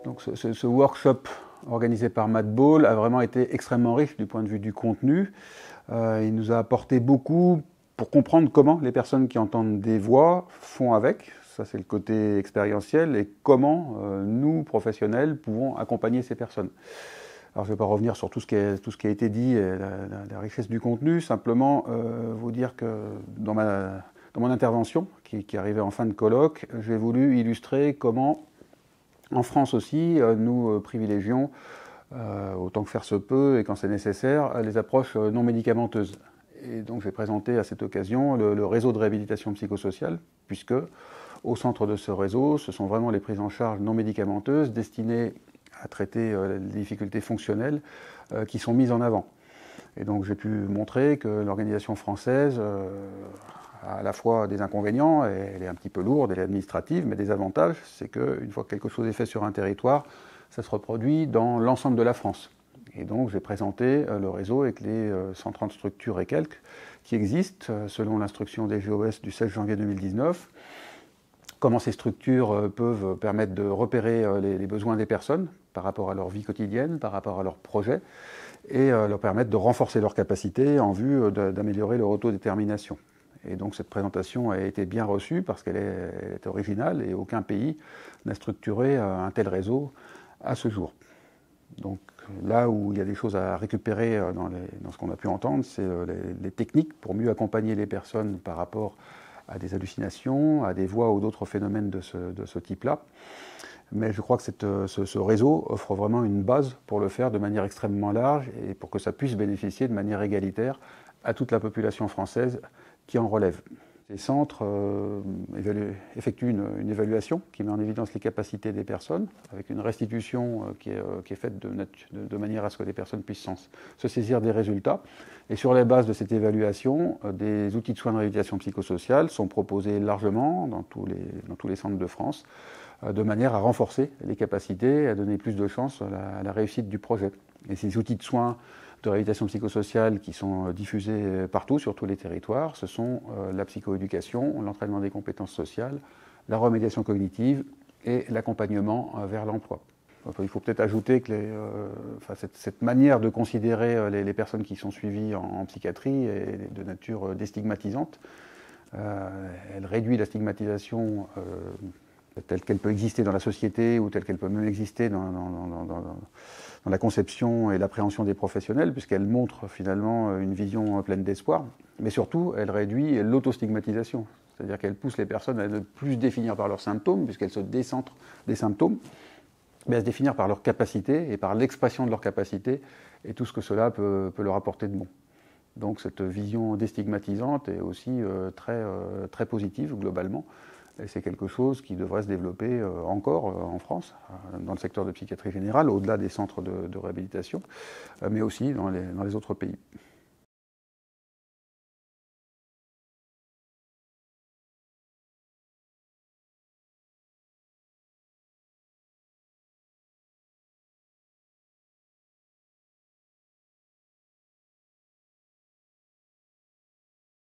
Donc ce workshop organisé par Matt Ball a vraiment été extrêmement riche du point de vue du contenu. Il nous a apporté beaucoup pour comprendre comment les personnes qui entendent des voix font avec. Ça, c'est le côté expérientiel. Et comment nous, professionnels, pouvons accompagner ces personnes. Alors, je ne vais pas revenir sur tout ce qui a été dit et la richesse du contenu. Simplement vous dire que dans mon intervention, qui arrivait en fin de colloque, j'ai voulu illustrer comment, en France aussi, nous privilégions, autant que faire se peut et quand c'est nécessaire, les approches non médicamenteuses. Et donc j'ai présenté à cette occasion le réseau de réhabilitation psychosociale, puisque au centre de ce réseau, ce sont vraiment les prises en charge non médicamenteuses destinées à traiter les difficultés fonctionnelles qui sont mises en avant. Et donc j'ai pu montrer que l'organisation française a à la fois des inconvénients, et elle est un petit peu lourde, elle est administrative, mais des avantages, c'est qu'une fois que quelque chose est fait sur un territoire, ça se reproduit dans l'ensemble de la France. Et donc j'ai présenté le réseau avec les 130 structures et quelques qui existent selon l'instruction des GOS du 16 janvier 2019. Comment ces structures peuvent permettre de repérer les besoins des personnes par rapport à leur vie quotidienne, par rapport à leurs projets, et leur permettre de renforcer leurs capacités en vue d'améliorer leur autodétermination. Et donc cette présentation a été bien reçue parce qu'elle est originale et aucun pays n'a structuré un tel réseau à ce jour. Donc là où il y a des choses à récupérer dans ce qu'on a pu entendre, c'est les techniques pour mieux accompagner les personnes par rapport à des hallucinations, à des voix ou d'autres phénomènes de ce type-là. Mais je crois que ce réseau offre vraiment une base pour le faire de manière extrêmement large et pour que ça puisse bénéficier de manière égalitaire à toute la population française qui en relève. Les centres effectuent une évaluation qui met en évidence les capacités des personnes, avec une restitution qui est faite de manière à ce que les personnes puissent se saisir des résultats. Et sur les bases de cette évaluation, des outils de soins de rééducation psychosociale sont proposés largement dans tous les centres de France, de manière à renforcer les capacités et à donner plus de chances à la réussite du projet. Et ces outils de soins de réhabilitation psychosociale qui sont diffusés partout, sur tous les territoires, ce sont la psychoéducation, l'entraînement des compétences sociales, la remédiation cognitive et l'accompagnement vers l'emploi. Il faut peut-être ajouter que cette manière de considérer les personnes qui sont suivies en psychiatrie est de nature déstigmatisante. Elle réduit la stigmatisation telle qu'elle peut exister dans la société ou telle qu'elle peut même exister dans la conception et l'appréhension des professionnels, puisqu'elle montre finalement une vision pleine d'espoir, mais surtout elle réduit l'autostigmatisation, c'est-à-dire qu'elle pousse les personnes à ne plus se définir par leurs symptômes, puisqu'elles se décentrent des symptômes, mais à se définir par leurs capacités et par l'expression de leurs capacités et tout ce que cela peut leur apporter de bon. Donc cette vision déstigmatisante est aussi très positive globalement. Et c'est quelque chose qui devrait se développer encore en France, dans le secteur de psychiatrie générale, au-delà des centres de réhabilitation, mais aussi dans les autres pays.